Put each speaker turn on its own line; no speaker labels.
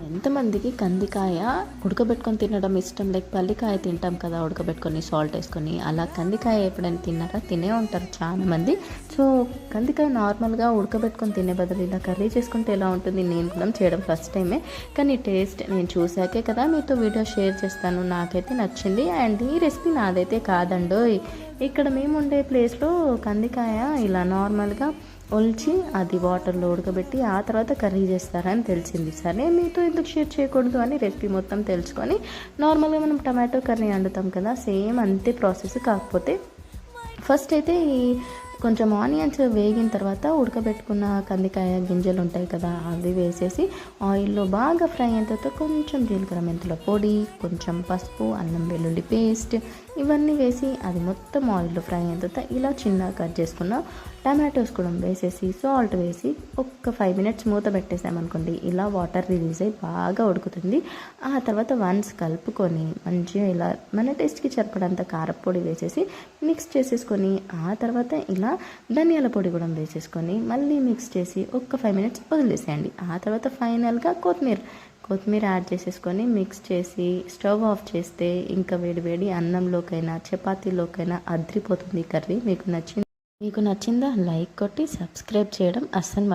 ఎంతమందికి కందికాయ ఉడకబెట్టుకొని తినడం ఇష్టం, లైక్ పల్లికాయ తింటాం కదా ఉడకబెట్టుకొని సాల్ట్ వేసుకొని, అలా కందికాయ ఎప్పుడైనా తిన్నారా? తినే ఉంటారు చాలామంది. సో కందికాయ నార్మల్గా ఉడకబెట్టుకొని తినే బదులు ఇలా కర్రీ చేసుకుంటే ఎలా ఉంటుంది? నేను కూడా చేయడం ఫస్ట్ టైమే, కానీ టేస్ట్ నేను చూసాకే కదా మీతో వీడియో షేర్ చేస్తాను. నాకైతే నచ్చింది. అండ్ ఈ రెసిపీ నాదైతే కాదండో, ఇక్కడ మేము ఉండే ప్లేస్లో కందికాయ ఇలా నార్మల్గా ఒలిచి అది వాటర్లో ఉడకబెట్టి ఆ తర్వాత కర్రీ చేస్తారని తెలిసింది. సరే మీతో ఎందుకు షేర్ చేయకూడదు అని రెసిపీ మొత్తం తెలుసుకొని, నార్మల్గా మనం టమాటో కర్రీ వండుతాం కదా, సేమ్ అంతే ప్రాసెస్. కాకపోతే ఫస్ట్ అయితే కొంచెం ఆనియన్స్ వేగిన తర్వాత ఉడకబెట్టుకున్న కందికాయ గింజలు ఉంటాయి కదా, అవి వేసేసి ఆయిల్లో బాగా ఫ్రై అయిన తర్వాత కొంచెం జీలకర్ర మెంతుల పొడి, కొంచెం పసుపు, అల్లం వెల్లుల్లి పేస్ట్ ఇవన్నీ వేసి అది మొత్తం ఆయిల్లో ఫ్రై అయిన తర్వాత ఇలా చిన్నగా కట్ చేసుకున్న టమాటోస్ కూడా వేసేసి సాల్ట్ వేసి ఒక్క 5 మినిట్స్ మూత పెట్టేసామనుకోండి, ఇలా వాటర్ రిలీజ్ అయ్యి బాగా ఉడుకుతుంది. ఆ తర్వాత వన్స్ కలుపుకొని మంచిగా ఇలా మన టేస్ట్కి సరిపడంత కారపొడి వేసేసి మిక్స్ చేసేసుకొని, ఆ తర్వాత ఇలా ధనియాల పొడి కూడా వేసేసుకొని మళ్ళీ మిక్స్ చేసి ఒక్క 5 మినిట్స్ వదిలేసేయండి. ఆ తర్వాత ఫైనల్గా కొత్తిమీర యాడ్ చేసేసుకొని మిక్స్ చేసి స్టవ్ ఆఫ్ చేస్తే ఇంకా వేడి అన్నంలోకైనా చపాతీలోకైనా అద్రిపోతుంది కర్రీ. మీకు నచ్చిందా? లైక్ కొట్టి సబ్స్క్రైబ్ చేయడం అస్సలు